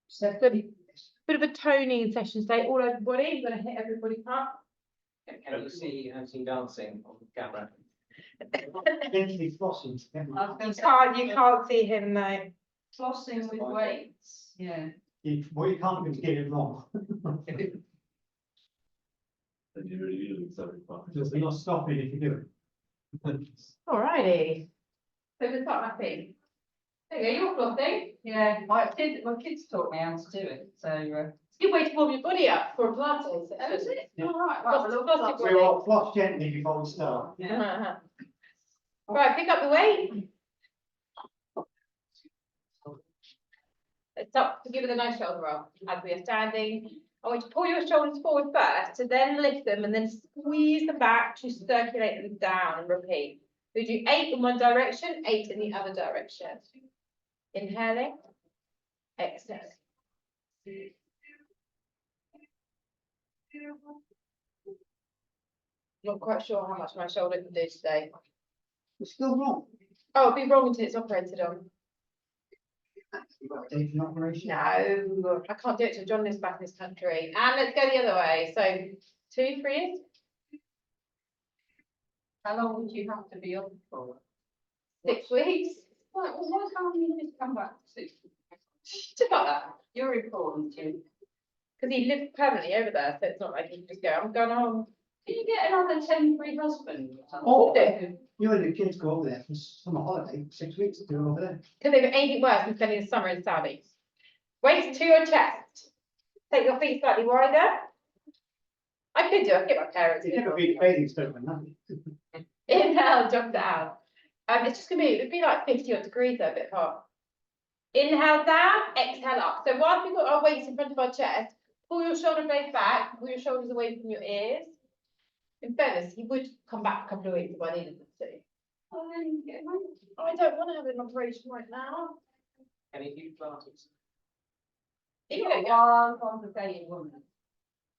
So bit of a toning session today, all over body. We're going to hit everybody up. Can you see Anthony dancing on camera? You can't see him though. Flossing with weights. Yeah. What you can't do is get it wrong. Just not stopping if you do it. Alrighty. So we'll start mapping. There you go, you're flossing. Yeah, my kids taught me how to do it, so. It's a good way to warm your body up for a Pilates. Oh, is it? Yeah. All right, Floss- well, floss your We will floss gently before we start. yeah. Right, pick up the weight. Stop to give it a nice shoulder roll as we are standing. I want you to pull your shoulders forward first, to then lift them and then squeeze them back to circulate them down and repeat. We do 8 in one direction, 8 in the other direction. Inhaling, exhaling. Not quite sure how much my shoulder can do today. It's still wrong. Oh, it'll be wrong until it's operated on. You've got a date for an operation. No, I can't do it till John lives back in this country. And let's go the other way. So 2, 3 years. How long would you have to be on for? 6 weeks. Well, why can't you just come back to 6 weeks? Just like that. You're important too. Because he lives permanently over there, so it's not like he can just go, I'm going home. Can you get another temporary husband? or something? Oh, Do. you and the kids go over there for summer holiday, 6 weeks to go over there. Because they've anything worse than spending the summer in Saudi. Waist to your chest. Take your feet slightly wider. I could do it, get my parents to You've do never it. been bathing stuff and nothing. Inhale, jump down. It's just gonna be, it'd be like 50 odd degrees though, a bit hot. Inhale down, exhale up. So whilst we've got our weights in front of our chest, pull your shoulder blades back, pull your shoulders away from your ears. In fairness, he would come back a couple of weeks if I needed him to. Oh, then you get one. I don't want to have an operation right now. Any new Pilates? You You're know, one complicated woman.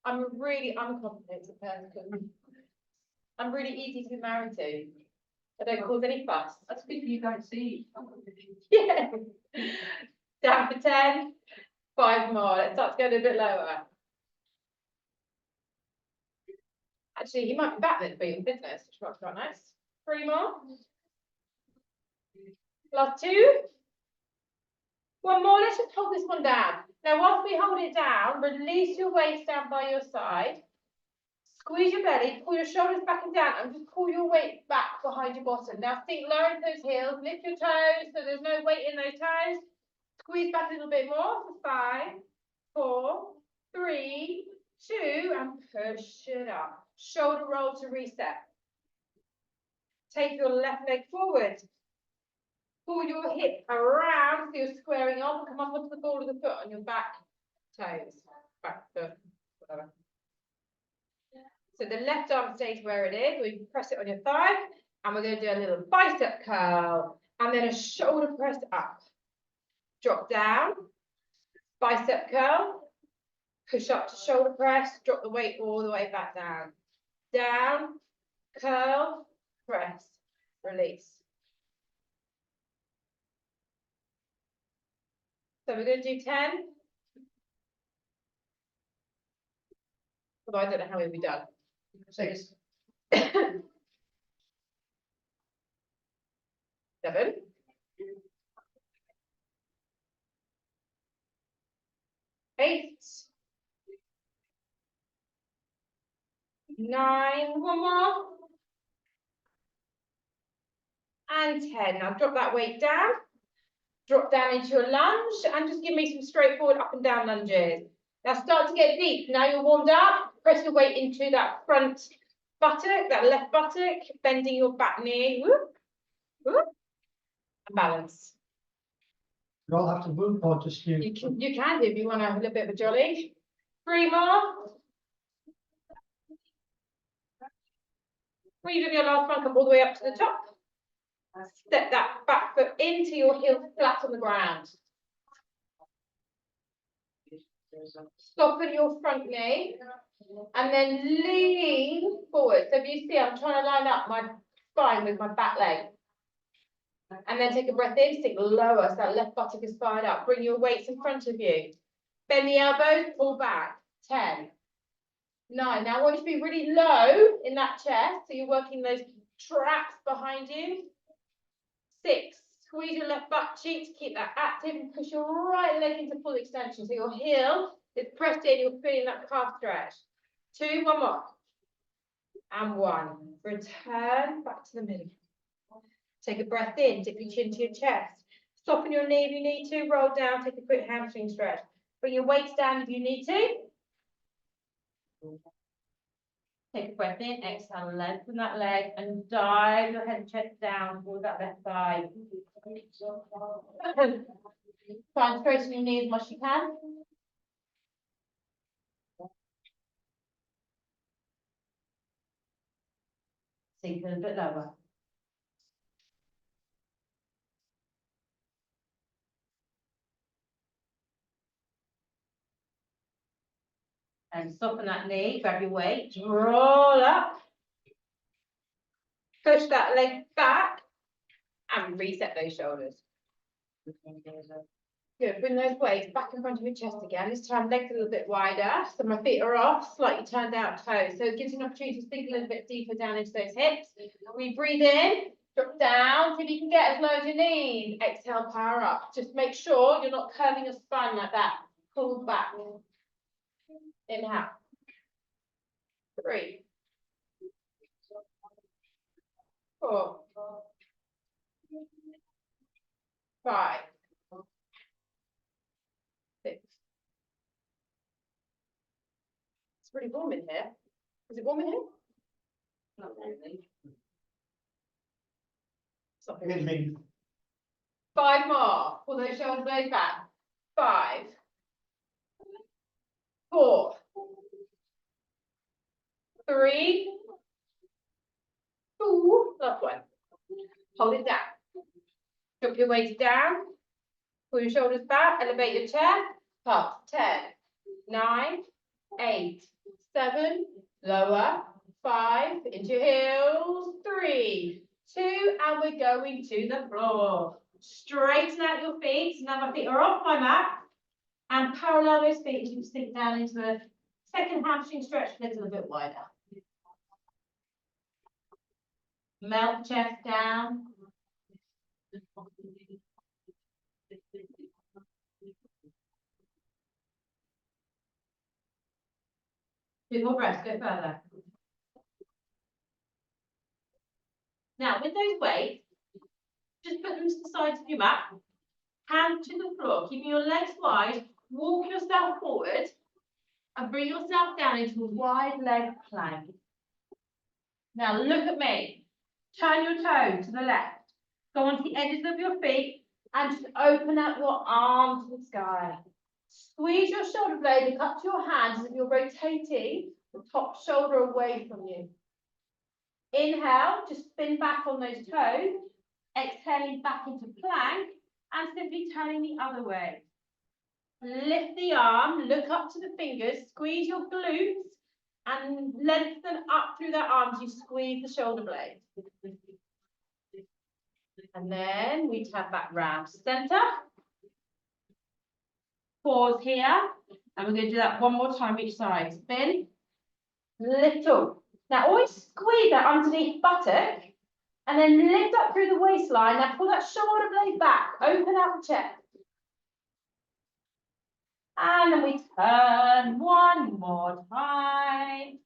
I'm a really uncomplicated person. I'm really easy to be married to. I don't cause any fuss. That's good you don't see. Yeah. Down for 10. 5 more. Let's start to go a bit lower. Actually, he might be back then for in business, which might be quite nice. 3 more. Last 2. 1 more. Let's just hold this one down. Now, whilst we hold it down, release your waist down by your side. Squeeze your belly, pull your shoulders back and down, and just pull your weight back behind your bottom. Now, sink low into those heels, lift your toes so there's no weight in those toes. Squeeze back a little bit more for 5, 4, 3, 2, and push it up. Shoulder roll to reset. Take your left leg forward. Pull your hip around so you're squaring off and come up onto the ball of the foot on your back toes. Back foot, whatever. So the left arm stays where it is. We press it on your thigh, and we're going to do a little bicep curl, and then a shoulder press up. Drop down, bicep curl, push up to shoulder press, drop the weight all the way back down. Down, curl, press, release. So we're going to do 10. Although I don't know how we'll be done. 6. 7. 8. 9. 1 more. And 10. Now drop that weight down. Drop down into your lunge and just give me some straightforward up and down lunges. Now start to get deep. Now you're warmed up. Press your weight into that front buttock, that left buttock, bending your back knee. Whoop, whoop. And balance. You all have to move or just you. You can do if you want to have a little bit of a jolly. 3 more. When you do your last one, come all the way up to the top. Step that back foot into your heel flat on the ground. Soften your front knee and then lean forward. So if you see, I'm trying to line up my spine with my back leg. And then take a breath in, sink lower, so that left buttock is fired up. Bring your weights in front of you. Bend the elbows, pull back. 10, 9. Now I want you to be really low in that chest, so you're working those traps behind you. 6, squeeze your left butt cheek to keep that active and push your right leg into full extension. So your heel is pressed in, you're feeling that calf stretch. 2, one more. And 1. Return back to the middle. Take a breath in, dip your chin to your chest. Soften your knee if you need to, roll down, take a quick hamstring stretch. Bring your weights down if you need to. Take a breath in, exhale, lengthen that leg and dive your head and chest down towards that left thigh. Try and straighten your knee as much as you can. Sink a little bit lower. And soften that knee, grab your weight, roll up. Push that leg back and reset those shoulders. Good, bring those weights back in front of your chest again. This time legs a little bit wider, so my feet are off, slightly turned out toes. So it gives you an opportunity to sink a little bit deeper down into those hips. We breathe in, drop down, see if you can get as low as your knees. Exhale, power up. Just make sure you're not curving your spine like that. Pull back. Inhale. 3, 4, 5, 6. It's pretty warm in here. Is it warm in here? Not really. It's not It very is me. 5 more. Pull those shoulders blades back. 5, 4, 3, 2, last one. Hold it down. Drop your weight down. Pull your shoulders back. Elevate your chair. Up. 10, 9, 8, 7. Lower. 5. Into your heels. 3, 2. And we're going to the floor. Straighten out your feet. Now my feet are off my mat. And parallel those feet as you sink down into the second hamstring stretch, legs a little bit wider. Melt chest down. Do more breaths, go further. Now with those weights, just put them to the sides of your mat, hand to the floor, keeping your legs wide, walk yourself forward and bring yourself down into a wide leg plank. Now look at me. Turn your toe to the left. Go onto the edges of your feet and just open up your arms to the sky. Squeeze your shoulder blade and up to your hands as if you're rotating the top shoulder away from you. Inhale, just spin back on those toes. Exhaling back into plank and simply turning the other way. Lift the arm, look up to the fingers, squeeze your glutes and lengthen up through that arm as you squeeze the shoulder blade. And then we turn back round to center. Pause here. And we're going to do that one more time each side. Spin. Little. Now always squeeze that underneath buttock. And then lift up through the waistline. Now pull that shoulder blade back. Open out the chest. And then we turn one more time.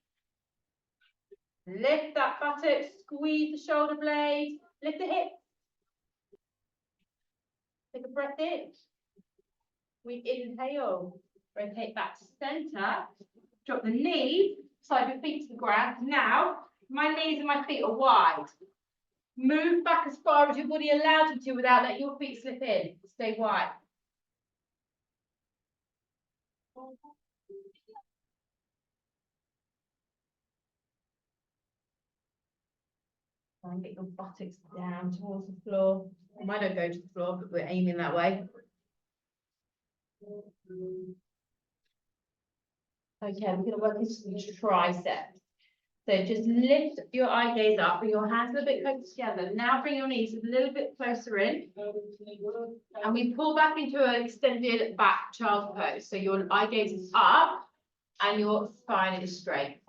Lift that buttock, squeeze the shoulder blade, lift the hip. Take a breath in. We inhale, rotate back to center, drop the knees, slide your feet to the ground. Now, my knees and my feet are wide. Move back as far as your body allows you to without letting your feet slip in. Stay wide. Try and get your buttocks down towards the floor. You might not go to the floor, but we're aiming that way. Okay, we're going to work into the triceps. So just lift your eye gaze up, bring your hands a little bit closer together. Now bring your knees a little bit closer in. And we pull back into an extended back child's pose. So your eye gaze is up and your spine is straight.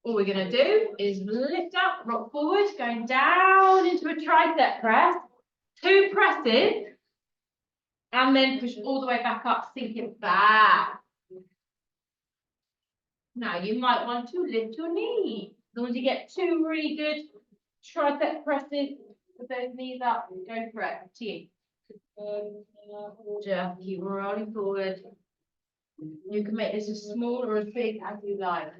All we're gonna do is lift up, rock forward, going down into a tricep press, 2 presses, and then push all the way back up, sink it back. Now you might want to lift your knee. As long as you get 2 really good tricep presses with those knees up, go for it. To you. Just keep rolling forward. You can make this as small or as big as you like.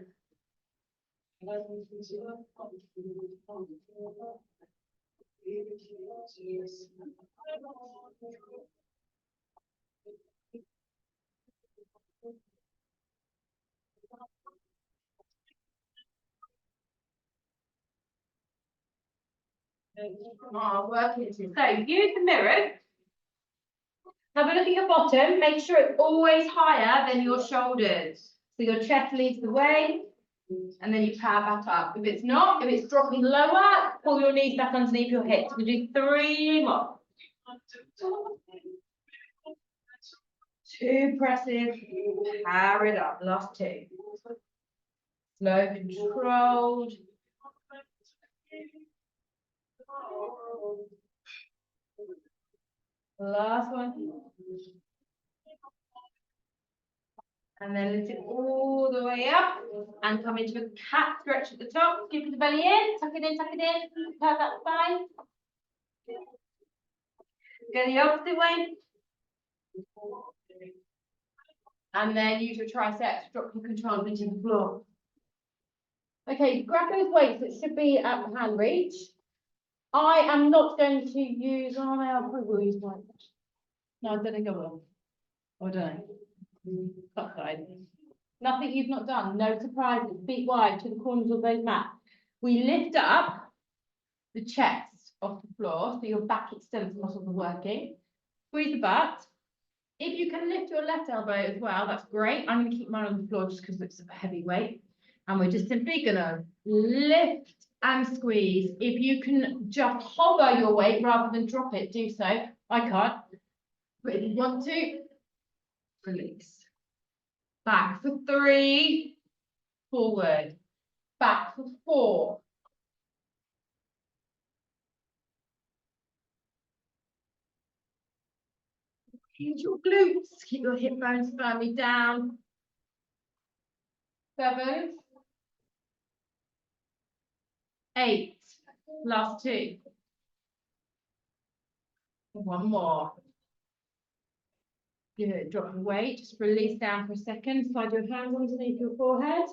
Oh, working. So use the mirror. Have a look at your bottom. Make sure it's always higher than your shoulders. So your chest leads the way, and then you power back up. If it's not, if it's dropping lower, pull your knees back underneath your hips. We'll do 3 more. 2 presses. Power it up. Last 2. Slow, controlled. Last one. And then lift it all the way up and come into a cat stretch at the top. Keep the belly in, tuck it in, curve that spine. Go the opposite way. And then use your triceps, drop your control into the floor. Okay, grab those weights that should be at hand reach. I am not going to use, oh no, I probably will use one. No, I don't think I will. I don't know. Cut side. Nothing you've not done, no surprises, feet wide to the corners of those mats. We lift up the chest off the floor, so your back extends muscles are working. Squeeze the butt. If you can lift your left elbow as well, that's great. I'm going to keep mine on the floor just because it's a heavy weight. And we're just simply going to lift and squeeze. If you can just hover your weight rather than drop it, do so. I can't. But if you want to, release. Back for 3. Forward. Back for 4. Use your glutes. Keep your hip bones firmly down. 7. 8. Last 2. 1 more. Good. Drop your weight. Just release down for a second. Slide your hands underneath your forehead.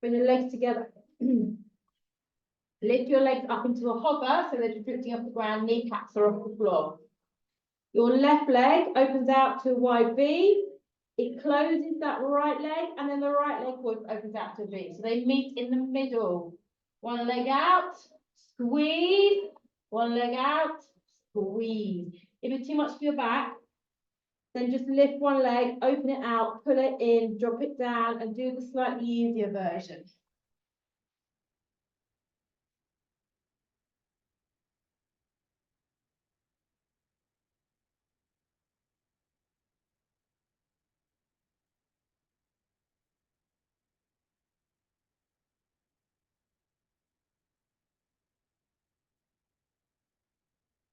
Bring your legs together. Lift your legs up into a hover so they're drifting off the ground, kneecaps are off the floor. Your left leg opens out to a wide V. It closes that right leg, and then the right leg opens out to a V. So they meet in the middle. One leg out, squeeze. One leg out, squeeze. If it's too much for your back, then just lift one leg, open it out, pull it in, drop it down, and do the slightly easier version.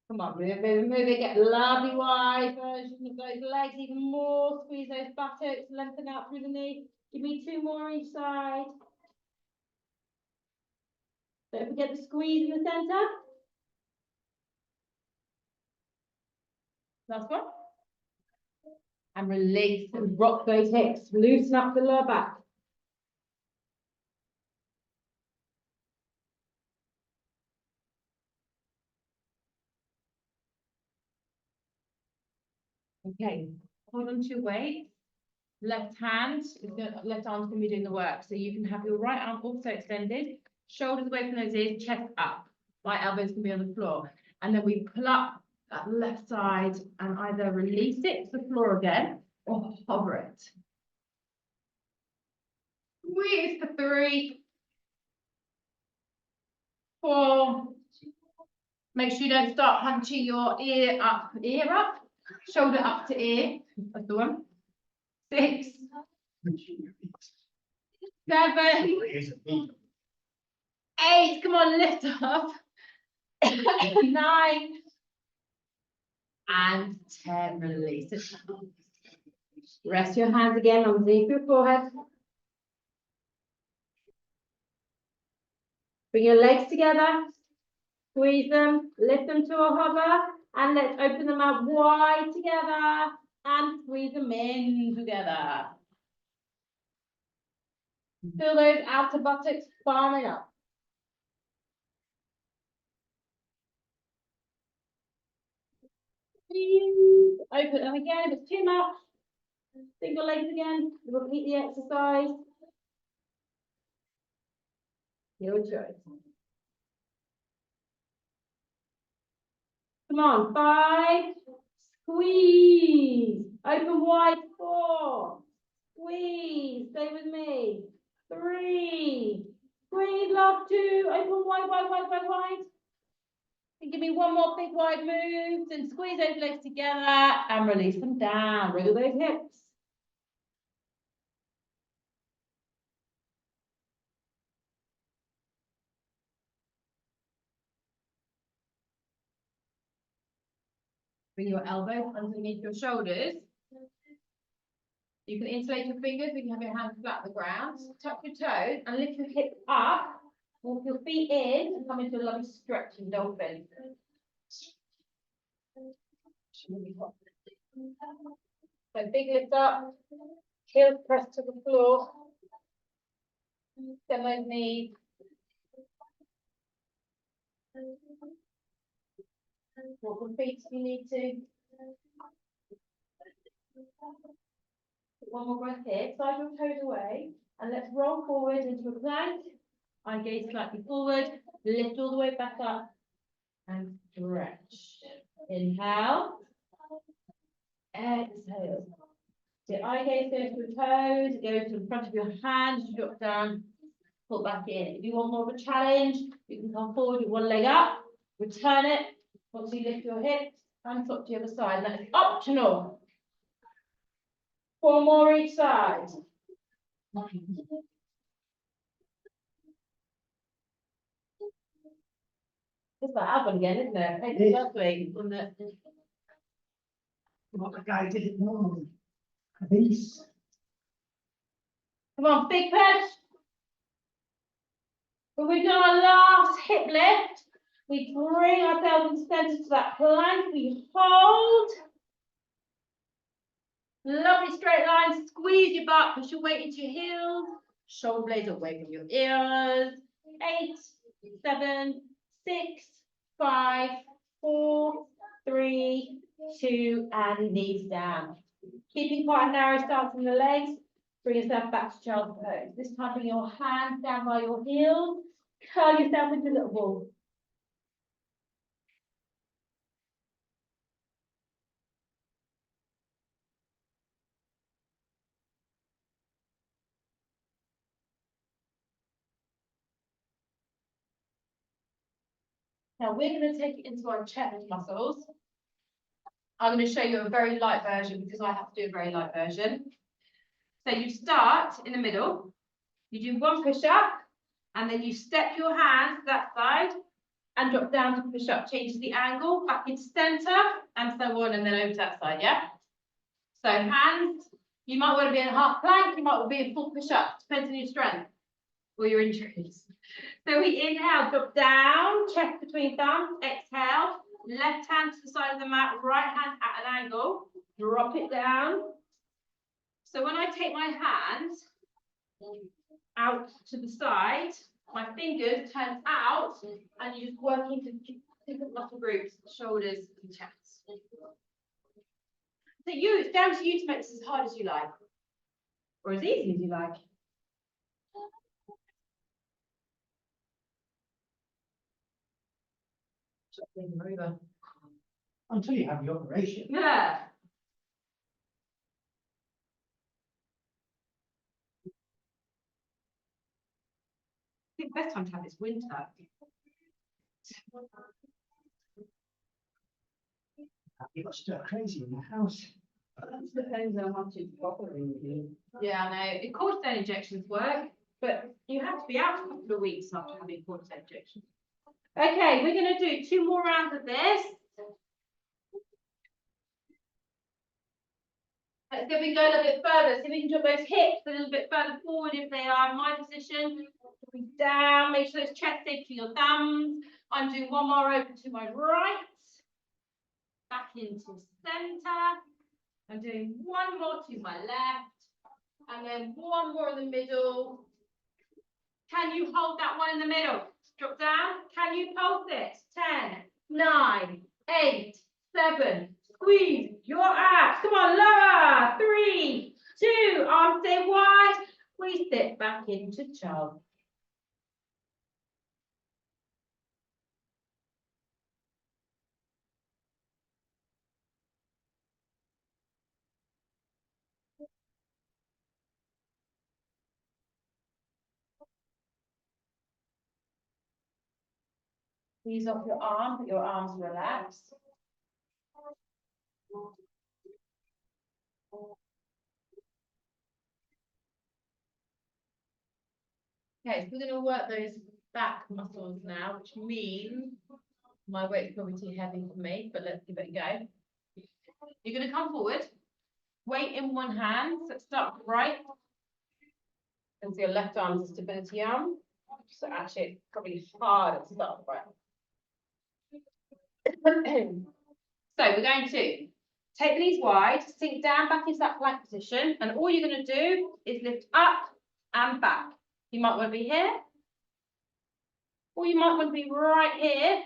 Come on, move it, get a lovely wide version of those legs, even more, squeeze those buttocks, lengthen out through the knee. Give me 2 more on each side. Don't forget the squeeze in the center. Last one. And release and rock those hips, loosen up the lower back. Okay, hold on to your weight. Left hand, left arm's gonna be doing the work. So you can have your right arm also extended, shoulders away from those ears, chest up. Right elbows can be on the floor. And then we pull up that left side and either release it to the floor again, or hover it. Squeeze for 3, 4. Make sure you don't start hunching your ear up, shoulder up to ear. That's the one. 6, 7, 8. Come on, lift up. 9 and 10. Release it. Rest your hands again underneath your forehead. Bring your legs together. Squeeze them, lift them to a hover, and let's open them out wide together and squeeze them in together. Feel those outer buttocks farming up. Squeeze. Open them again if it's too much. Single legs again. Repeat the exercise. Your choice. Come on, 5. Squeeze. Open wide, 4. Squeeze. Stay with me. 3. Squeeze, last 2. Open wide, wide, wide, wide, wide. And give me one more big wide move. Then squeeze those legs together and release them down. Wriggle those hips. Bring your elbows underneath your shoulders. You can interlace your fingers, you can have your hands flat on the ground. Tuck your toes and lift your hips up. Walk your feet in and come into a lovely stretching dolphin. So big lift up, heels pressed to the floor. Send those knees. Walk your feet if you need to. One more breath here, slide your toes away, and let's roll forward into a plank. Eye gaze slightly forward, lift all the way back up, and stretch. Inhale. Exhale. So eye gaze goes to your toes, it goes to the front of your hand, you drop down, pull back in. If you want more of a challenge, you can come forward with one leg up, return it, once you lift your hips, and flip to the other side, and that is optional. 4 more each side. It's that album again, isn't it? It is. Lovely, isn't it? What the guy did it normally. A beast. Come on, big push. But we've done our last hip lift. We bring ourselves in center to that plank. We hold. Lovely straight line. Squeeze your butt. Push your weight into your heels. Shoulder blades away from your ears. 8, 7, 6, 5, 4, 3, 2, and knees down. Keeping quite a narrow stance in the legs. Bring yourself back to child's pose. This time bring your hands down by your heels. Curl yourself into a little ball. Now we're going to take it into our chest muscles. I'm going to show you a very light version because I have to do a very light version. So you start in the middle. You do 1 push-up, and then you step your hands that side and drop down to push up. Change the angle, back into center, and so on, and then over to that side, yeah? So hands, you might want to be in a half plank, you might want to be in full push-up, depends on your strength or your injuries. So we inhale, drop down, chest between thumbs, exhale, left hand to the side of the mat, right hand at an angle, drop it down. So when I take my hands out to the side, my fingers turn out, and you just work into different muscle groups, shoulders and chest. So it's down to you to make this as hard as you like, or as easy as you like. Until you have the operation. Yeah. best time to have this winter. You've got stuff crazy in the house. Depends on how much it's properly. Yeah, I know. Cortisone injections work, but you have to be out a couple of weeks after having cortisone injections. Okay, we're going to do 2 more rounds of this. Let's go, we go a little bit further. So we can drop those hips a little bit further forward if they are in my position. Down, make sure those chest stay to your thumbs. I'm doing 1 more over to my right. Back into center. I'm doing 1 more to my left. And then 1 more in the middle. Can you hold that one in the middle? Drop down. Can you pulse it? 10, 9, 8, 7. Squeeze your abs. Come on, lower. 3, 2. Arms stay wide. We sit back into child. Squeeze off your arm, but your arms relax. Okay, so we're going to work those back muscles now, which means my weight's probably too heavy for me, but let's give it a go. You're going to come forward, weight in one hand, so start right. And so your left arm is a stability arm. So actually, it's probably harder to start right. So we're going to take the knees wide, sink down back into that plank position, and all you're going to do is lift up and back. You might want to be here, or you might want to be right here.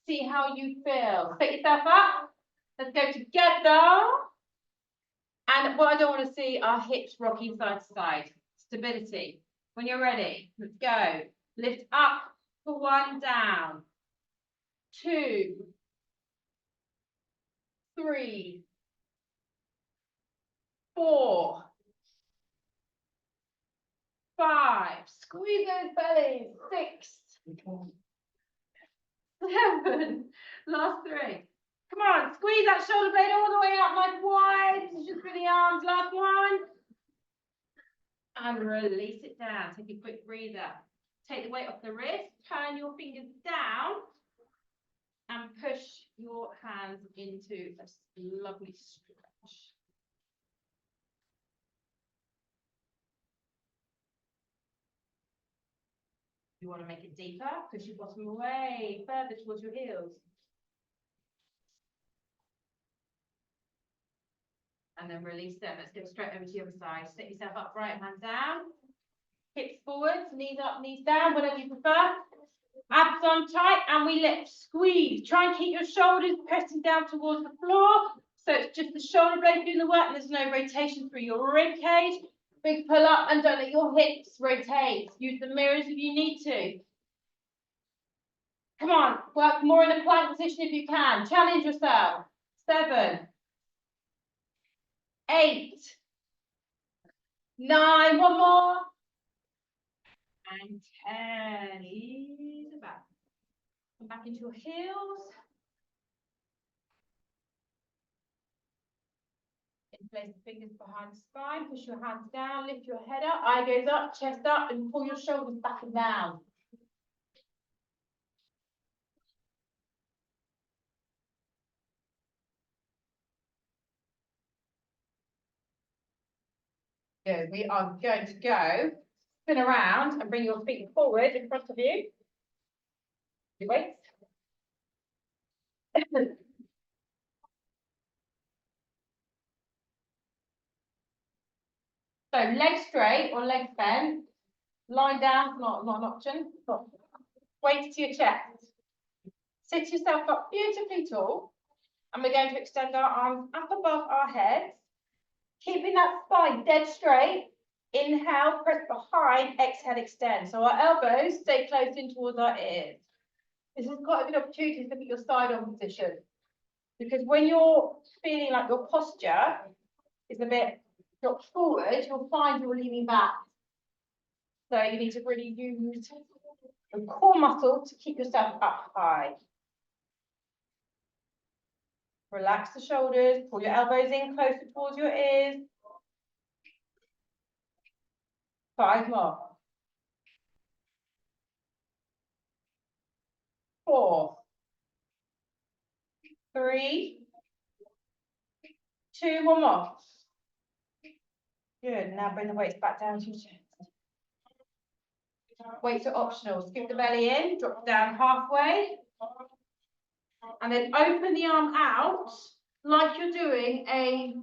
See how you feel. Pick yourself up. Let's go together. And what I don't want to see are hips rocking side to side. Stability. When you're ready, let's go. Lift up for 1, down. 2, 3, 4, 5. Squeeze those bellies. 6, 7. Last 3. Come on, squeeze that shoulder blade all the way up, nice wide position through the arms. Last one. And release it down. Take a quick breather. Take the weight off the wrist. Turn your fingers down. And push your hands into a lovely stretch. You want to make it deeper, push your bottom way further towards your heels. And then release them. Let's go straight over to the other side. Sit yourself up, right hand down. Hips forward, knees up, knees down, whatever you prefer. Abs on tight, and we lift, squeeze. Try and keep your shoulders pressing down towards the floor. So it's just the shoulder blade doing the work, and there's no rotation through your rib cage. Big pull up, and don't let your hips rotate. Use the mirrors if you need to. Come on, work more in a plank position if you can. Challenge yourself. 7, 8, 9. 1 more. And 10. Ease it back. Come back into your heels. Place the fingers behind the spine. Push your hands down. Lift your head up. Eye goes up. Chest up. And pull your shoulders back and down. Good. We are going to go spin around and bring your feet forward in front of you. Your weights. So legs straight or legs bent. Lying down, not an option. Weight to your chest. Sit yourself up beautifully tall. And we're going to extend our arms up above our heads. Keeping that spine dead straight. Inhale, press behind, exhale, extend. So our elbows stay close in towards our ears. This is quite a good opportunity to look at your side on position. Because when you're feeling like your posture is a bit dropped forward, you'll find you're leaning back. So you need to really use the core muscle to keep yourself up high. Relax the shoulders, pull your elbows in closer towards your ears. 5 more. 4, 3, 2, one more. Good, now bring the weights back down to your chest. Weights are optional. Scoop the belly in, drop down halfway. And then open the arm out like you're doing a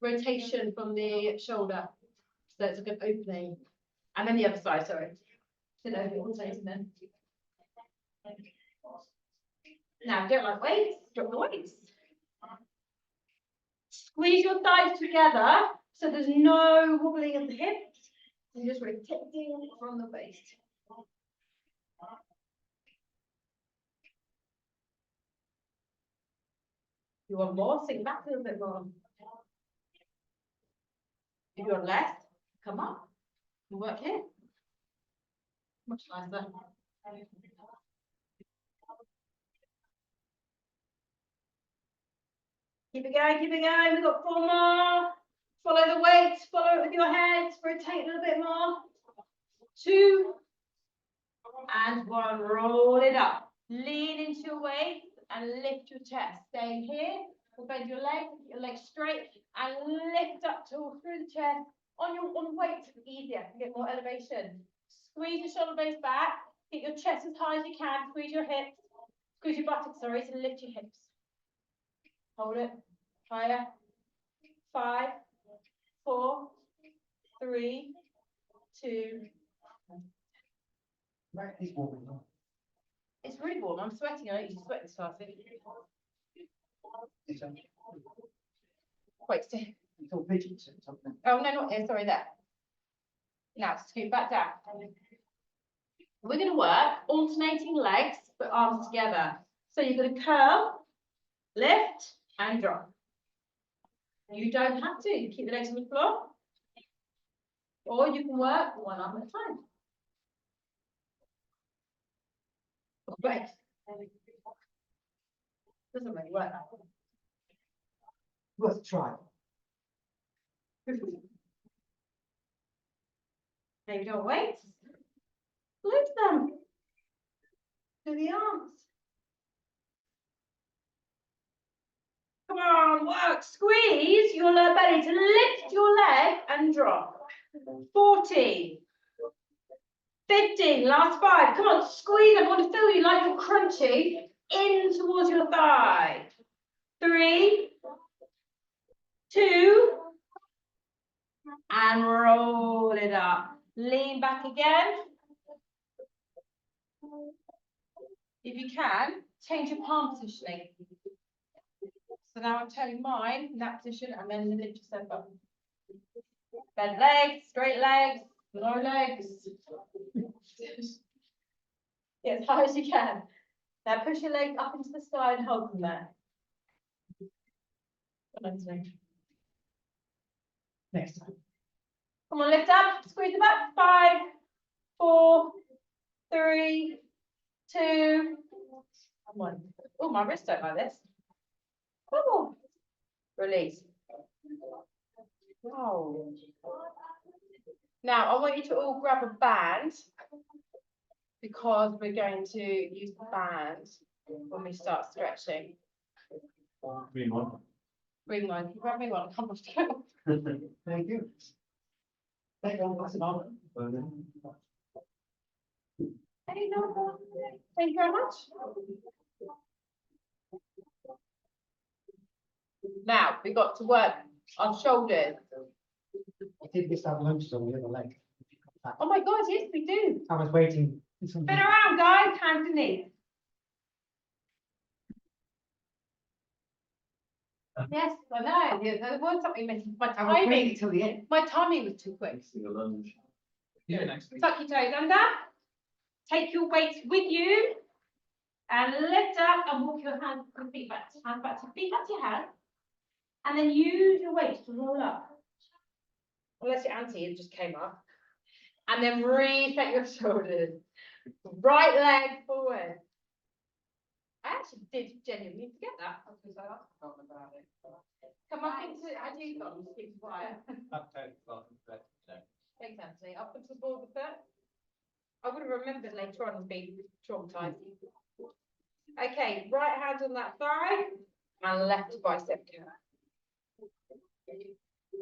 rotation from the shoulder. So it's like an opening. And then the other side, sorry. Rotating then. Now, don't like weights, drop the weights. Squeeze your thighs together so there's no wobbling of the hips. And just rotating from the waist. You want more? Sink back a little bit more. If you want less, come up and work here. Much nicer. Keep it going, keep it going. We've got 4 more. Follow the weight, follow it with your head. Rotate a little bit more. 2 and 1. Roll it up. Lean into your weight and lift your chest. Staying here. We'll bend your legs straight, and lift up through the chest. On weight, easier. Get more elevation. Squeeze your shoulder blades back. Get your chest as high as you can. Squeeze your hips. Squeeze your buttocks, sorry, to lift your hips. Hold it. Higher. 5, 4, 3, 2. Right, it's warming up. It's really warm. I'm sweating. I don't usually sweat this fast. It's Wait, stay. all fidgets or something. Oh, no, not here. Sorry, there. Now, scoot back down. We're going to work alternating legs, but arms together. So you're going to curl, lift, and drop. You don't have to. You keep the legs on the floor. Or you can work one arm at a time. Great. Doesn't really work that way. Worth trying. Maybe don't wait. Lift them. Do the arms. Come on, work. Squeeze your lower belly to lift your leg and drop. 40. 15. Last 5. Come on, squeeze. I want to feel you like you're crunching in towards your thigh. 3, 2, and roll it up. Lean back again. If you can, change your palm positioning. So now I'm turning mine in that position and then lift yourself up. Bend legs, straight legs, low legs. Get as high as you can. Now push your legs up into the sky and hold them there. Next time. Come on, lift up, squeeze the back. 5, 4, 3, 2, and 1. Oh, my wrists don't like this. Come on. Release. Oh. Now, I want you to all grab a band because we're going to use the band when we start stretching. Green one. Bring one. Grab me one. Come on. Thank you. Thank you. That's an honor. Hey, no, thank you very much. Now, we've got to work our shoulders. I did miss out lunch on the other leg. Oh my God, yes, we do. I was waiting. Spin around, guys, hands and knees. Yes, I know. There was something missing. My I was waiting timing. till the end. My timing was too quick. Yeah, next week. Tuck your toes under. Take your weights with you. And lift up and walk your hands and feet back to feet back to your hands. And then use your weight to roll up. Unless your auntie just came up. And then reset your shoulders. Right leg forward. I actually did genuinely forget that. Because I have forgotten about it. Come up into, I do got you keep quiet. Thanks, Anthony. Up into the ball of the foot. I would have remembered later on and been traumatized. Okay, right hand on that thigh and left bicep curl.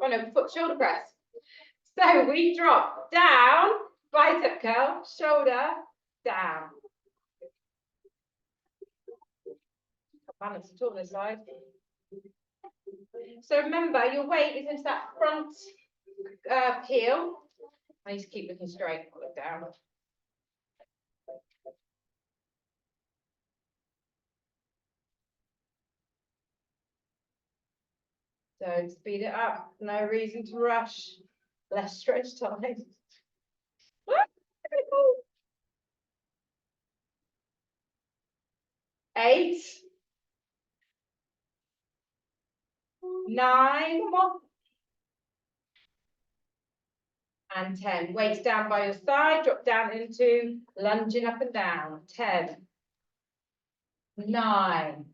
Oh no, foot shoulder press. So we drop down, bicep curl, shoulder, down. Balance at all this side. So remember, your weight is into that front heel. I need to keep looking straight, look down. Don't speed it up. No reason to rush. Less stretch time. 8, 9, more. And 10. Weights down by your side. Drop down into lunging up and down. 10, 9,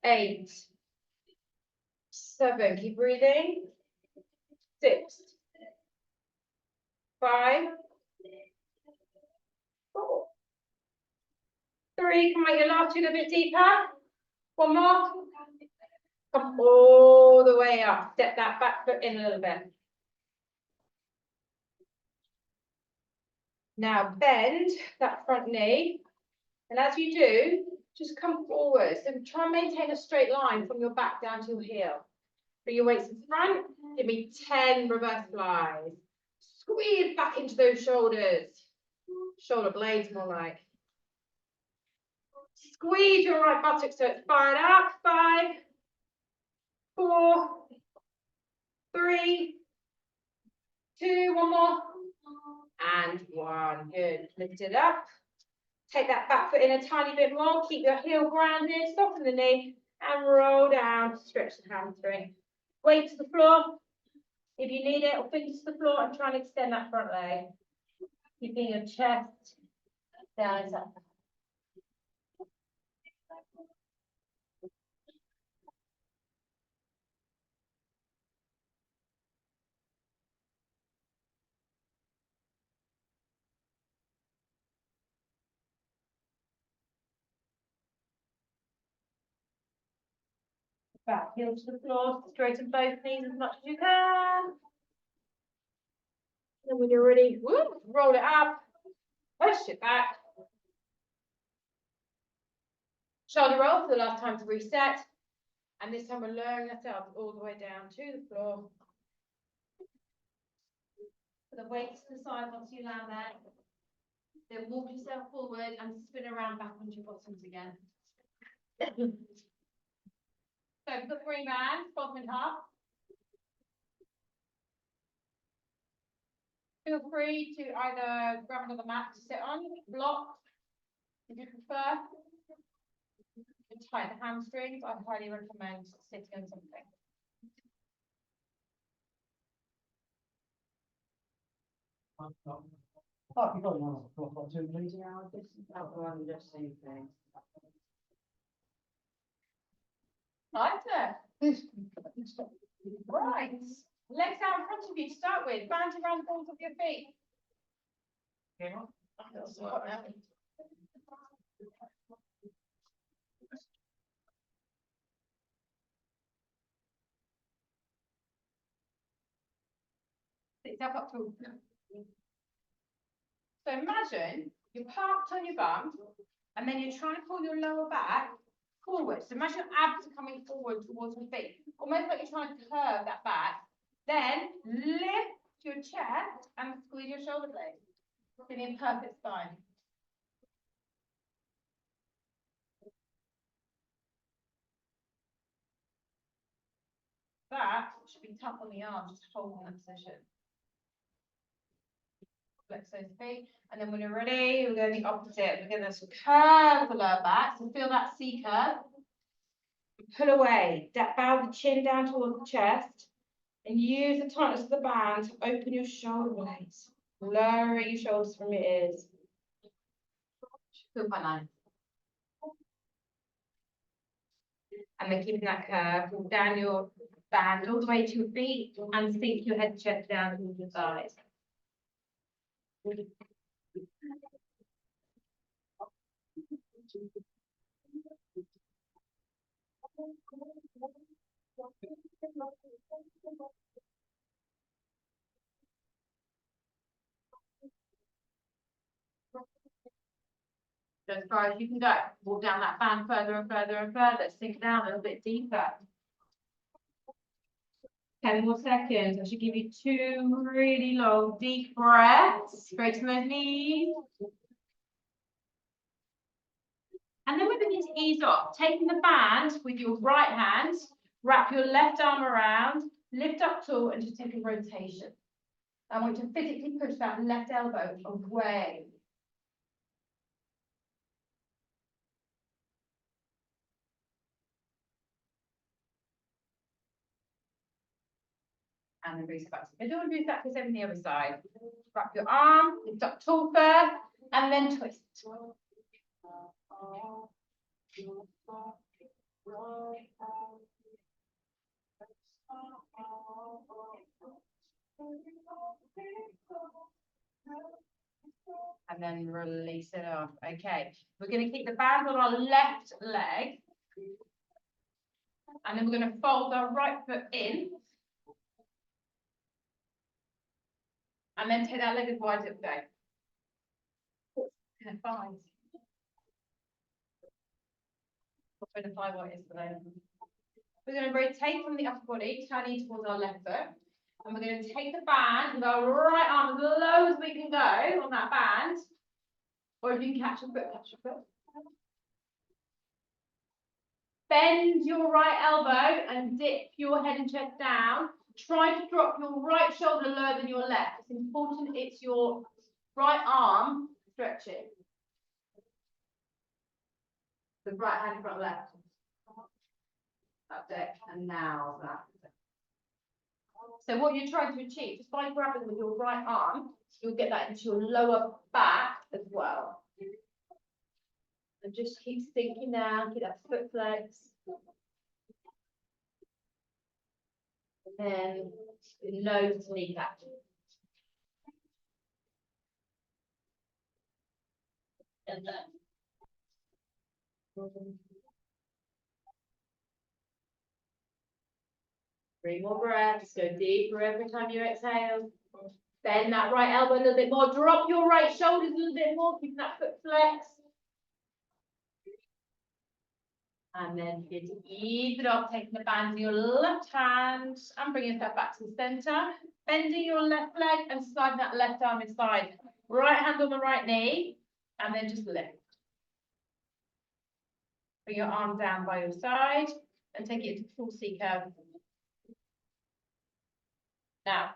8, 7. Keep breathing. 6, 5, 4, 3. Come on, your last two a bit deeper. One more. Come all the way up. Step that back foot in a little bit. Now bend that front knee. And as you do, just come forward. So try and maintain a straight line from your back down to your heel. Bring your weights in front. Give me 10 reverse flies. Squeeze back into those shoulders. Shoulder blades more like. Squeeze your right buttock so it's fired up. 5, 4, 3, 2, one more. And 1. Good. Lift it up. Take that back foot in a tiny bit more. Keep your heel grounded. Soften the knee and roll down. Stretch the hamstring. Weight to the floor if you need it, or fingers to the floor and try and extend that front leg. Keeping your chest down as up. Back heel to the floor, straighten both knees as much as you can. And when you're ready, whoop, roll it up, push it back. Shoulder roll for the last time to reset. And this time we're lowering ourselves all the way down to the floor. Put the weights to the side once you land there. Then walk yourself forward and spin around back onto your bottoms again. So put 3 bands, bottom and half. Feel free to either grab another mat to sit on, block, if you prefer. And tighten the hamstrings. I highly recommend sitting on something. Oh, you got one or two, please. One just same thing. Nice. Right. Legs out in front of you to start with. Bands around the balls of your feet. Sit yourself up tall. So imagine you're parked on your bum and then you're trying to pull your lower back forward. So imagine your abs are coming forward towards your feet. Almost like you're trying to curve that back. Then lift your chest and squeeze your shoulder blades. Giving a perfect spine. That should be tough on the arms, just holding that position. Flex those feet, and then when you're ready, we're going the opposite. We're going to curve the lower back, so feel that C curve. Pull away, bow the chin down towards the chest, And use the tightness of the band to open your shoulder blades. Lowering your shoulders from your ears. Feel quite nice. And then keeping that curve, pull down your band all the way to your feet and sink your head and chest down towards your thighs. So as far as you can go, walk down that band further and further and further, sink down a little bit deeper. 10 more seconds. I should give you 2 really long, deep breaths. Straighten those knees. And then we're beginning to ease off. Taking the band with your right hand, wrap your left arm around, lift up tall, and just take a rotation. I want you to physically push that left elbow away. And then release it back to the middle and do exactly the same on the other side. Wrap your arm, lift up tall first, and then twist. And then release it off. Okay, we're going to keep the band on our left leg. And then we're going to fold our right foot in. And then take that leg as wide as it will go. In a 5. What's in a 5 what is today? We're going to rotate from the upper body, turning towards our left foot. And we're going to take the band with our right arm as low as we can go on that band. Or if you can catch your foot, catch your foot. Bend your right elbow and dip your head and chest down. Try to drop your right shoulder lower than your left. It's important it's your right arm stretching. The right hand in front of left. That's it. And now that. So what you're trying to achieve, just by grabbing with your right arm, you'll get that into your lower back as well. And just keep sinking down, keep that foot flex. And then nose to knee tap. And then. 3 more breaths, go deeper every time you exhale. Bend that right elbow a little bit more, drop your right shoulders a little bit more, keep that foot flex. And then begin to ease it off, taking the band to your left hand and bringing that back to the center. Bending your left leg and sliding that left arm inside. Right hand on the right knee, and then just lift. Bring your arm down by your side and take it to full C curve. Now,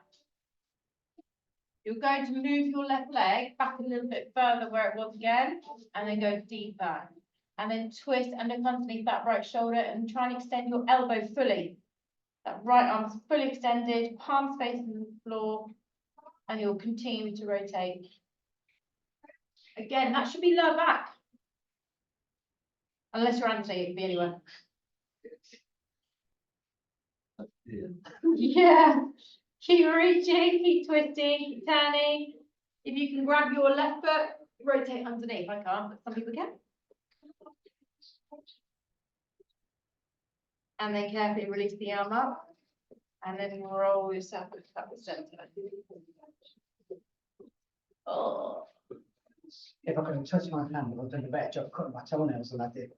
you're going to move your left leg back a little bit further where it was again, and then go deeper. And then twist and look underneath that right shoulder and try and extend your elbow fully. That right arm's fully extended, palms facing the floor, and you'll continue to rotate. Again, that should be lower back. Unless you're Anthony, it could be anyone. Yeah. Keep reaching, keep twisting, keep turning. If you can grab your left foot, rotate underneath. I can't, but some people can. And then carefully release the arm up. And then roll yourself up the center. Oh. If I could touch my hand, I'd have done a better job cutting my toenails than I did.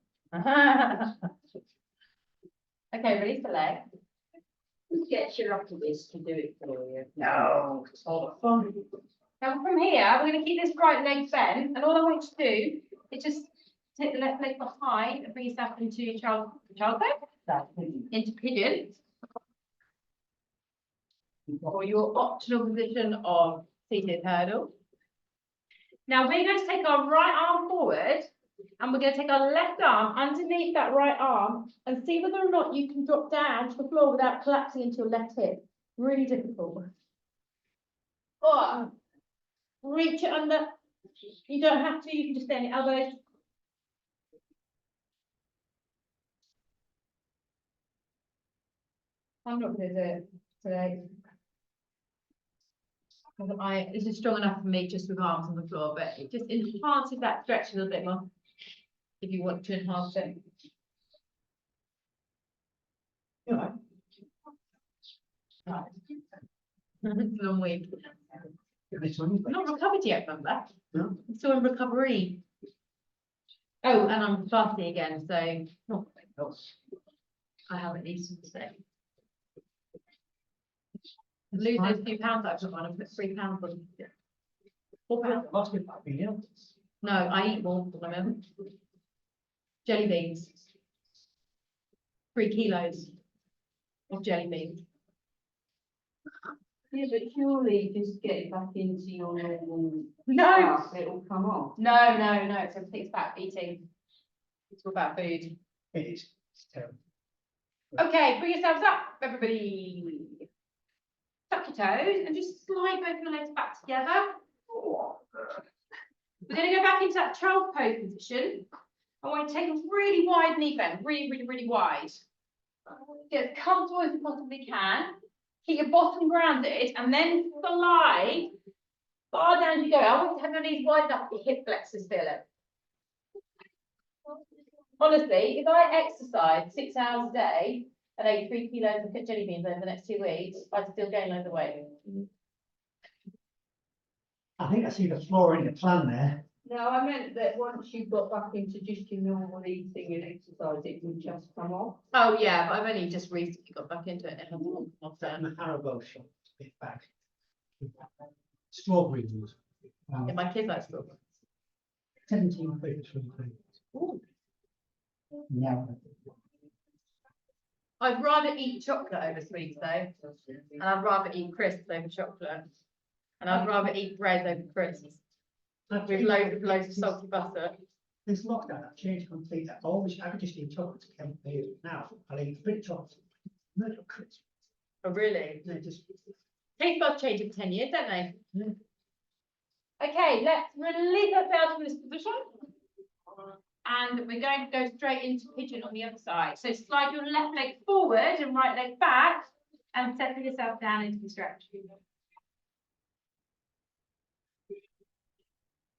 Okay, release the leg. Get your octopus to do it for you. No, it's all the fun. Now from here, we're going to keep this right leg bent. And all I want you to do is just take the left leg behind and bring yourself into child pose. Into pigeon. Or your optional position of seated hurdle. Now we're going to take our right arm forward and we're going to take our left arm underneath that right arm and see whether or not you can drop down to the floor without collapsing into your left hip. Really difficult. Oh, reach it under. You don't have to, you can just stay on your elbows. I'm not gonna do it today. This is strong enough for me just with arms on the floor, but it just enhances that stretch a little bit more. If you want to enhance it. You know, Right. It's a long week. this one, I'm not recovered yet, remember? No. I'm still in recovery. Oh, and I'm fasting again, so not I haven't eaten today. Lose those few pounds I put on, I put 3 pounds on. 4 pounds. Lost it back, you know. No, I eat more than I remember. Jelly beans. 3 kilos of jelly beans. Yeah, but surely just get back into your normal No, stuff, it'll come off. no, it's everything's about eating. It's all about food. It is. It's terrible. Okay, bring yourselves up, everybody. Tuck your toes and just slide both your legs back together. We're going to go back into that child's pose position. I want you to take a really wide knee bend, really wide. Get as comfortable as you possibly can. Keep your bottom grounded and then slide far down as you go. I want you to have your knees wide enough for your hip flexors feel it. Honestly, if I exercise 6 hours a day and ate 3 kilos of jelly beans over the next 2 weeks, I'd still gain loads of weight. I think I see the floor in your plan there. No, I meant that once you got back into just your normal eating and exercise, it would just come off. Oh yeah, but I've only just recently got back into it and it hasn't come off That then. Haribo shop, bit back. Strawberry juice. Yeah, my kids like strawberries. 17 quid, 3 quid. Yeah. I'd rather eat chocolate over sweets though, and I'd rather eat crisps over chocolate, and I'd rather eat bread over crisps with loads of salty butter. This lockdown, I've changed completely. I could just eat chocolate to count days. Now, I'll eat a bit of chocolate. No crisp. Oh really? No, just. Taste buds change in 10 years, don't they? Yeah. Okay, let's release ourselves from this position. And we're going to go straight into pigeon on the other side. So slide your left leg forward and right leg back and settle yourself down into the stretch.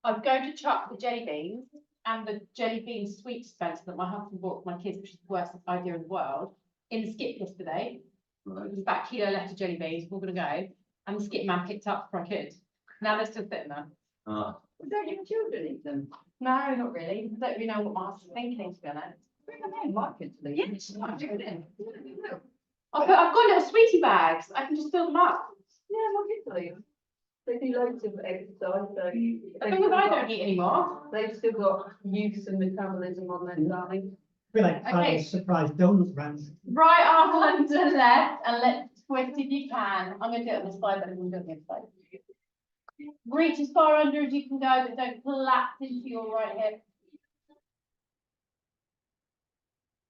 I'm going to chuck the jelly beans and the jelly bean sweet dispenser that my husband bought for my kids, which is the worst idea in the world, in the skip yesterday. There's about a kilo left of jelly beans, we're going to go. And the skip man picked up for our kids. Now they're still sitting there. Don't your children eat them? No, not really. I don't really know what my husband's thinking, to be honest. Bring them in, my kids will eat. Yes, I've got little sweetie bags. I can just fill them up. Yeah, my kids will eat them. They do loads of exercise, so. The thing is, I don't eat anymore. They've still got use and metabolism on their stomach. Feel like Okay. trying a surprise donut round. Right arm under left and let's twist if you can. I'm going to do it on this side, but I'm going to do it on this side. Reach as far under as you can go, but don't collapse into your right hip.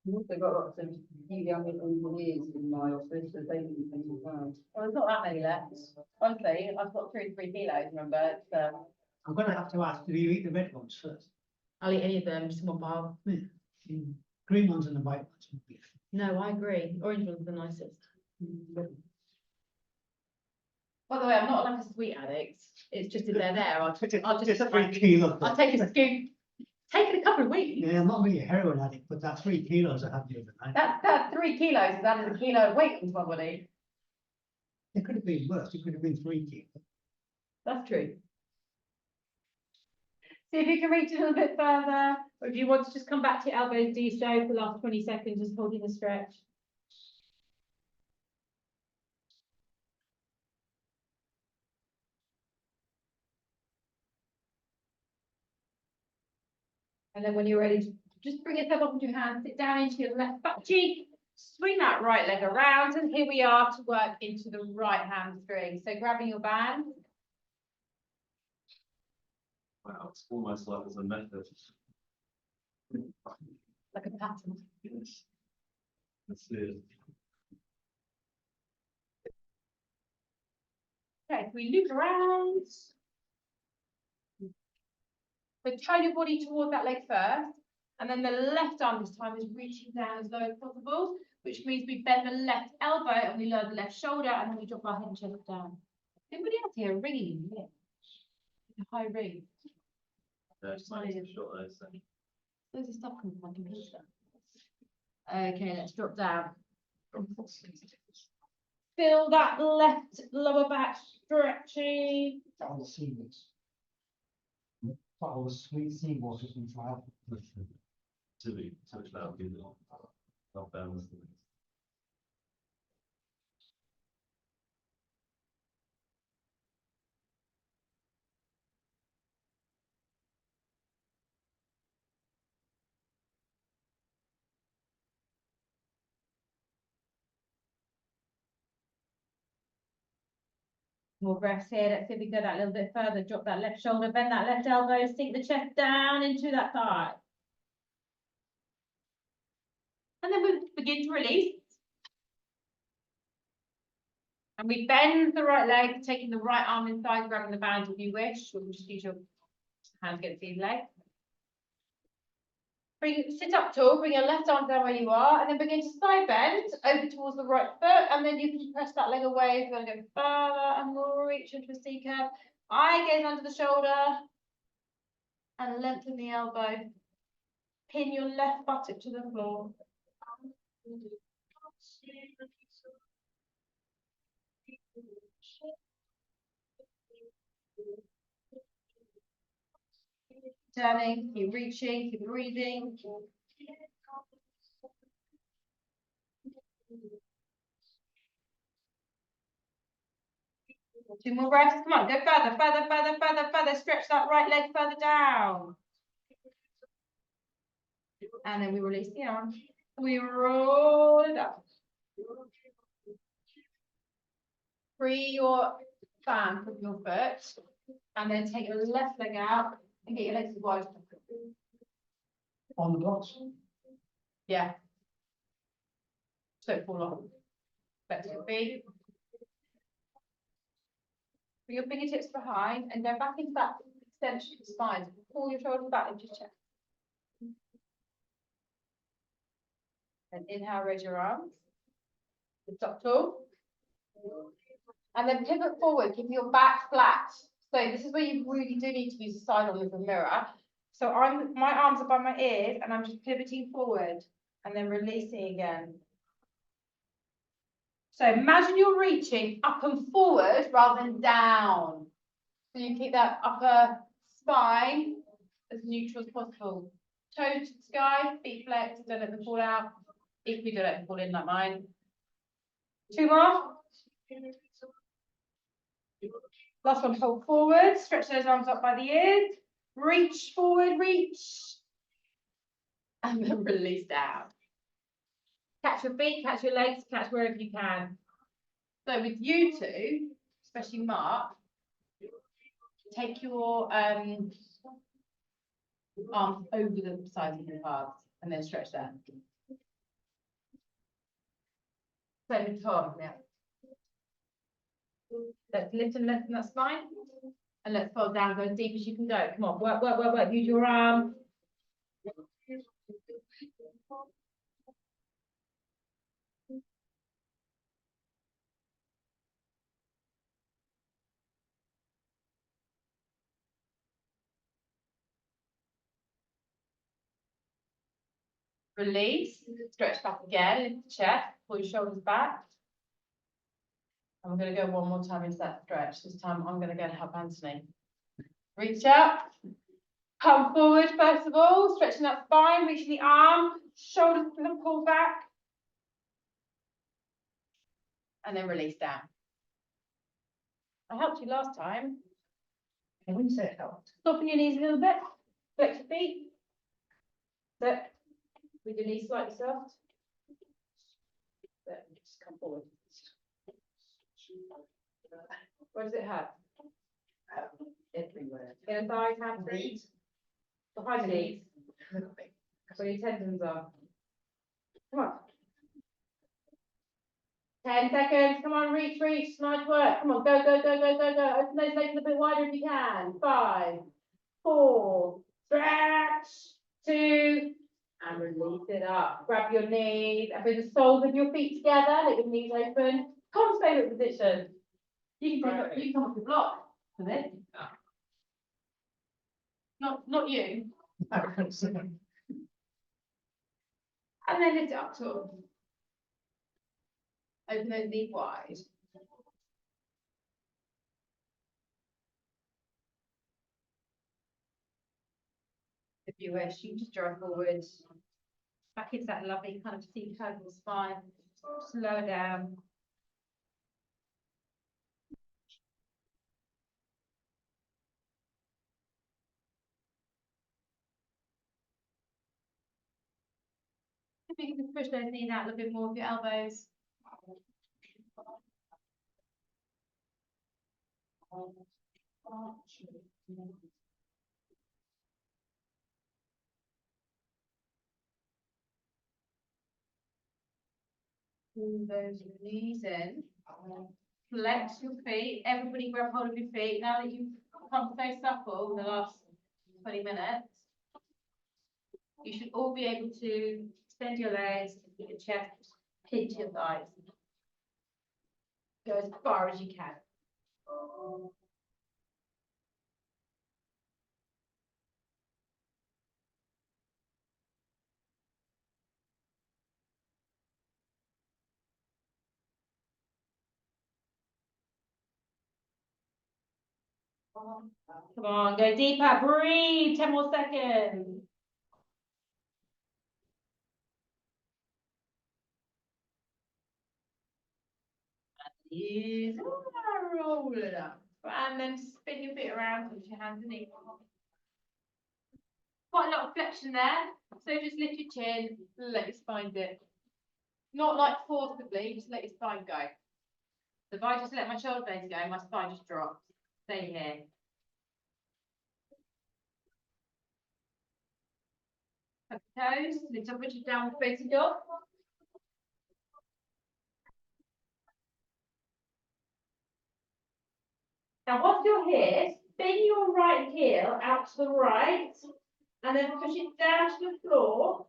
We've also got lots of young engineers in my office, so they can think as well. Well, there's not that many left. Honestly, I've got 3 kilos, remember? It's, I'm going to have to ask, do you eat the red ones first? I'll eat any of them, just in one pile. Green ones and the white ones. No, I agree. Orange one's the nicest. By the way, I'm not like a sweet addict. It's just if they're there, I'll just put 3 kilos. I'll take a scoop. Take it a couple of weeks. Yeah, I'm not really a heroin addict, but that 3 kilos I had the other night. That 3 kilos is added a kilo of weight into my body. It could have been worse. It could have been 3 kilos. That's true. See if you can reach a little bit further, or if you want to just come back to your elbows, do so for the last 20 seconds, just holding the stretch. And then when you're ready, just bring yourself up with your hands, sit down into your left butt cheek, swing that right leg around, and here we are to work into the right hamstring. So grabbing your band. Wow, it's almost like there's a method. Like a pattern. Yes. That's it. Okay, so we loop around. So turn your body toward that leg first, and then the left arm this time is reaching down as low as possible, which means we bend the left elbow and we lower the left shoulder, and then we drop our head and chest down. Anybody else here ringing? Yeah. A high ring. There's my short legs. Loads of stuff coming from my computer. Okay, let's drop down. Feel that left lower back stretching. All the seamless. All the sweet seamless and flat. To be touched out, do the not balance. More breaths here. Let's see if we go that little bit further. Drop that left shoulder, bend that left elbow, sink the chest down into that thigh. And then we begin to release. And we bend the right leg, taking the right arm inside, grabbing the band if you wish. Or just use your hand against the leg. Sit up tall, bring your left arm down where you are, and then begin to side bend over towards the right foot, and then you can press that leg away if you want to go further and reach into a C curve. Eye gaze under the shoulder, and lengthen the elbow. Pin your left buttock to the floor. Turning, keep reaching, keep breathing. Two more breaths. Come on, go further, further, further, further, further. Stretch that right leg further down. And then we release the arm. We roll it up. Free your fan from your foot. And then take your left leg out and get your legs as wide as possible. On the blocks. Yeah. So fall off. Back to your feet. Bring your fingertips behind and go back into that extension of the spine. Pull your shoulders back into your chest. And inhale, raise your arms. Lift up tall. And then pivot forward, keep your back flat. So this is where you really do need to use the side arm as a mirror. So my arms are by my ears and I'm just pivoting forward and then releasing again. So imagine you're reaching up and forward rather than down. So you keep that upper spine as neutral as possible. Toes to the sky, feet flexed, don't let them fall out. Equally don't let them fall in like mine. Two more. Last one, hold forward, stretch those arms up by the ears. Reach forward, reach. And then release down. Catch your feet, catch your legs, catch wherever you can. So with you two, especially Mark, take your arms over the sides of your calves and then stretch that. Same with Tom now. Let's lift and lengthen that spine. And let's fall down, go as deep as you can go. Come on, work, work, work, work. Use your arm. Release, stretch back again, lift the chest, pull your shoulders back. And we're going to go one more time into that stretch. This time I'm going to go and help Anthony. Reach up, come forward first of all, stretching that spine, reaching the arm, shoulders to the pull back. And then release down. I helped you last time. And when you say it helped, Soften your knees a little bit, flex your feet. Sit. With your knees slightly soft. Sit. Just come forward. Where does it hurt? Everywhere. In the thighs, hamstrings, behind the knees, where your tendons are. Come on. 10 seconds, come on, reach, nice work, come on, go, go, go, go, go, go, open those legs a bit wider if you can, 5, 4, stretch, 2, and release it up, grab your knees, and bring the soles of your feet together, let your knees open, come on, favourite position, you can take up, you can come off the block for this. Not you, and then lift it up tall. Open those knees wide. If you wish, you can just draw forward. Back into that lovely kind of C-curve spine. Slow down. If you can just push those knees out a little bit more with your elbows. Pull those knees in. Flex your feet. Everybody grab hold of your feet. Now that you've come so supple in the last 20 minutes, you should all be able to extend your legs, keep your chest, pinch your thighs. Go as far as you can. Come on, go deeper, breathe, 10 more seconds. Yes, roll it up. And then spin your feet around with your hands underneath. Quite a lot of flexion there. So just lift your chin, let your spine dip. Not like forcibly, just let your spine go. So if I just let my shoulder blades go, my spine just drops. Stay here. Tuck your toes, lift up with your downward facing dog. Now, once you're here, spin your right heel out to the right, and then push it down to the floor,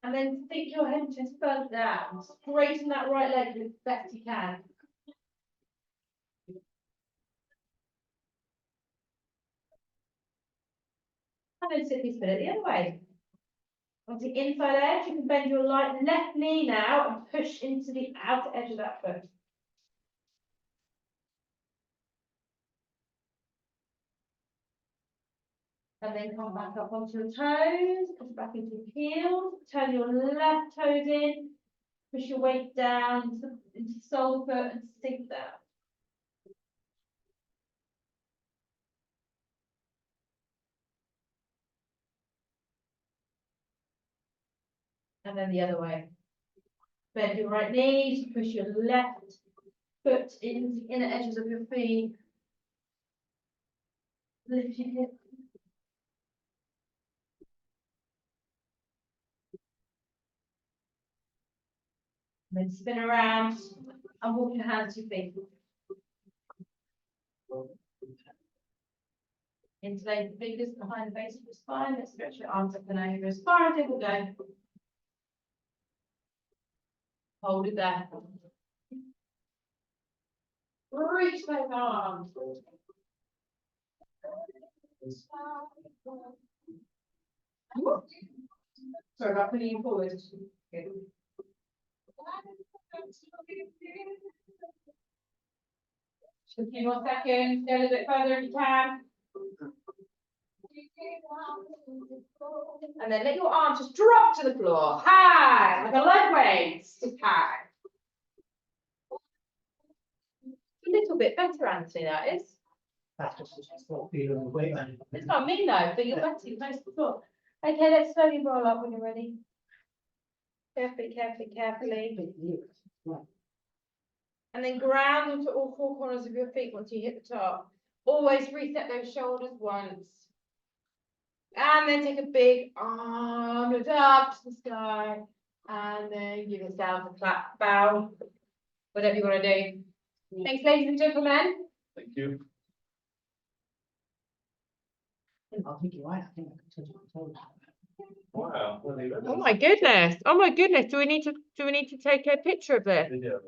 and then sink your head and chest further down. Straighten that right leg as best you can. And then simply spin it the other way. On the inside edge, you can bend your left knee now and push into the outer edge of that foot. And then come back up onto your toes, come back into your heels, turn your left toes in, push your weight down into the sole of the foot and sink down. And then the other way. Bend your right knee, push your left foot into the inner edges of your feet. Lift your hip. Then spin around and walk your hands to your feet. Interlace the fingers behind the base of your spine. Let's stretch your arms up and over as far as it will go. Hold it there. Reach those arms. Sorry about putting you forward. Just a few more seconds. Go a little bit further if you can. And then let your arms just drop to the floor. High, like a leg weights. Just high. A little bit better, Anthony, that is. That's just what feeling the weight on. It's not me though, but you're better, you're close to the floor. Okay, let's slowly roll up when you're ready. Carefully, carefully, carefully. And then ground into all four corners of your feet once you hit the top. Always reset those shoulders once. And then take a big arm, look up to the sky. And then give yourself a flat bow. whatever you want to do. Thanks, ladies and gentlemen. Thank you. I think you're right, I think I can touch my toes. Wow. Oh my goodness. Oh my goodness. Do we need to take a picture of this? Video.